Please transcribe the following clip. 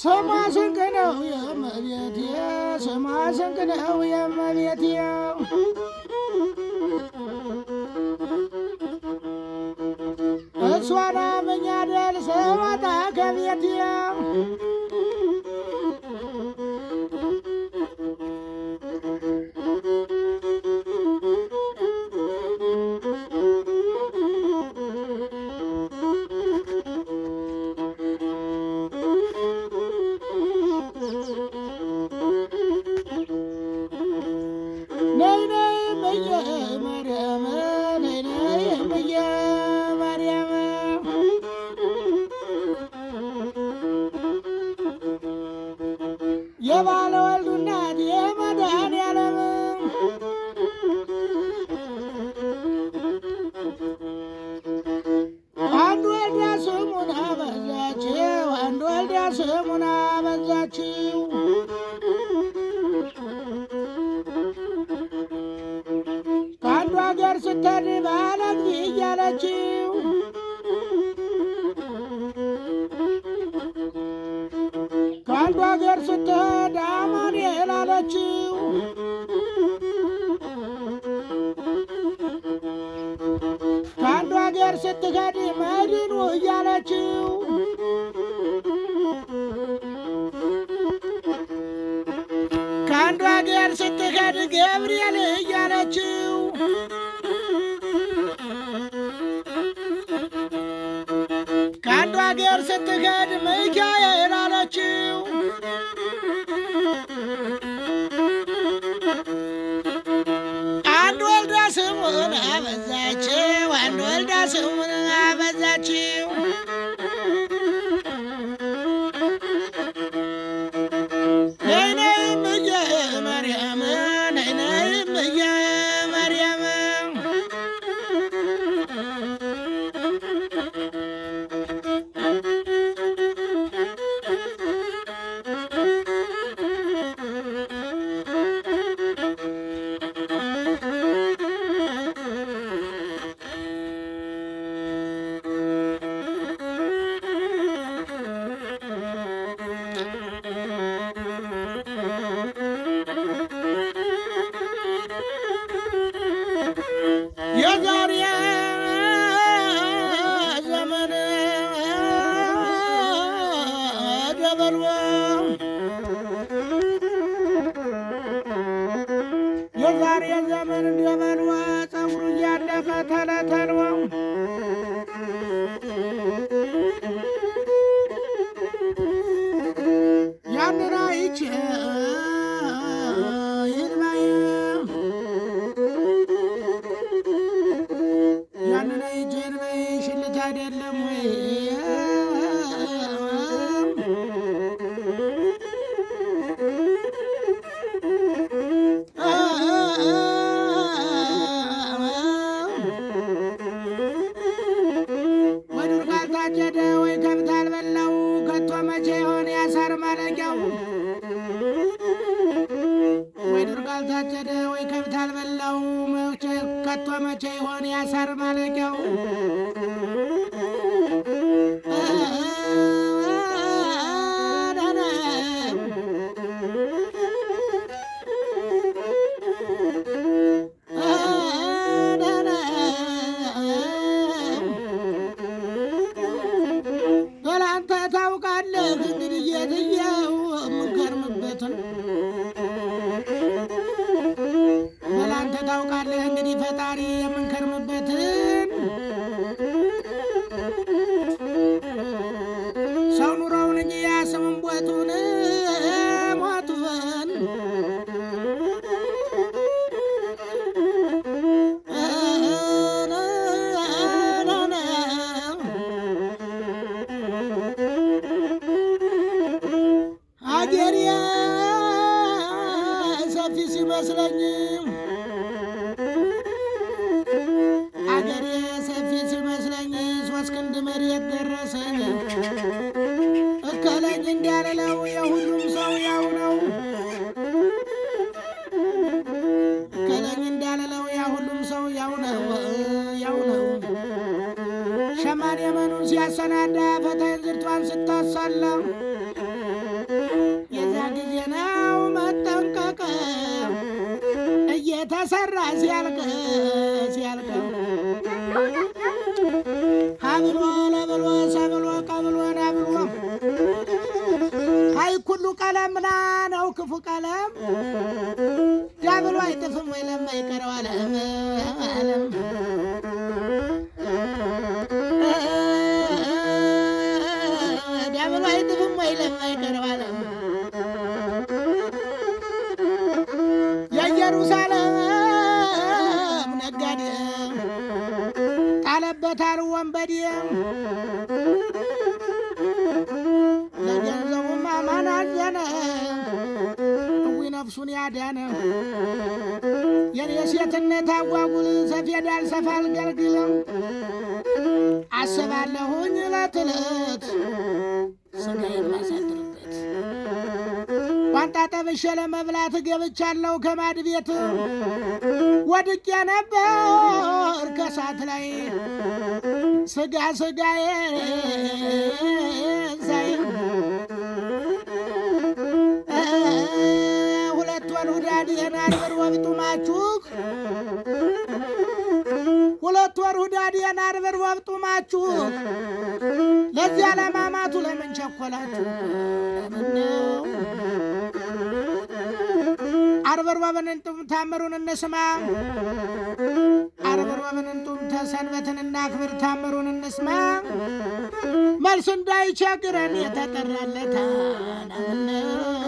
ስሟ ስንቅ ነው የእመቤቴ ስሟ ስንቅ ነው የእመቤቴ እሷን አምኛለሁ ስወጣ ከቤቴ ነይ ነይ እምዬ ማርያም ነይ ነይ እምዬ ማርያም የባለ ወልዱ እናት የመድኃኔዓለም አንድ ወልዳ ስሙን አበዛችው አንድ ወልዳ ስሙን አበዛችው ከአንዱ አገር ስትሄድ ባለጊዜ እያለችው ከአንዱ አገር ስትሄድ አማኑኤል አለችው ከአንዱ አገር ስትሄድ መድኑ እያለችው ከአንዱ አገር ስትሄድ ገብርኤል እያለችው ከአንዱ አገር ስትሄድ ሚካኤል አለችው አንድ ወልዳ ስሙን አበዛችው አንድ ወልዳ ስሙን አበዛችው ነይ ነይ እምዬ ማርያም ነይ ነይ እምዬ ማርያም የዛሬ ዘመን ደበልዋ የዛሬ ዘመን ደበልዋ ፀጉሩ እያለፈ ተለተልዋው ያንን አይቼ ይልማዬ ያንን አይቼ ይልማዬ ሽልት አይደለም ወይ ወዱር ካልታጨደ ወይ ከብት አልበላው ከቶ መቼ ይሆን ያሳር ማለቂያው ወዱር ካልታጨደ ወይ ከብት አልበላው ከቶ መቼ ይሆን ያሳር ማለቂያው አንተ ታውቃለህ እንግዲህ የትየው የምንከርምበትን አንተ ታውቃለህ እንግዲህ ፈጣሪ የምንከርምበትን ሰው ኑሮውን እንጂ ያስምን ቦቱን ሞቱን አገሬ ሰፊ ሲመስለኝ አገሬ ሰፊ ሲመስለኝ ሶስት ክንድ መሬት ደረሰኝ እከለኝ እንዳልለው የሁሉም ሰው ያው ነው እከለኝ እንዳልለው የሁሉም ሰው ያው ነው ያው ነው ሸማኔ መኑን ሲያሰናዳ ፈተን ዝርቷን ስታሳላ ሰራ ሲያልቅ ሀብሎ ለብሎ ሰብሎ ቀብሎ ናብሎ አይ ኩሉ ቀለም ነው ክፉ ቀለም ዳብሎ አይጥፍም ወይ ለማይቀረው ዓለም ዳብሎ አይጥፍም ወይ ለማይቀረው ዓለም የኢየሩሳሌም ነጋዴ ጣለበታል ወንበዴ ለገንዘቡማ ማን አዘነ ነፍሱን ያዳነ የኔ ሴትነት አጓጉል ሰፌድ አልሰፋል ገልግልም አስባለሁኝ ዕለት ዕለት ስጋ የማሳድርበት ቋንጣ ጠብሼ ለመብላት ገብቻለሁ ከማድ ቤት ወድቄ ነበር ከሳት ላይ ስጋ ስጋዬ ሳይ ሁዳዴን አርበር ወብጡማችሁ ሁለት ወር ሁዳዴን አርበር ወብጡማችሁ ለዚያ ለማማቱ ለምን ቸኮላችሁ ለምን አርበር ወበንንጡም ታምሩን እንስማ አርበር ወበንንጡም ተሰንበትን እናክብር ታምሩን እንስማ መልስ እንዳይቸግረን የተጠራለታ ለምን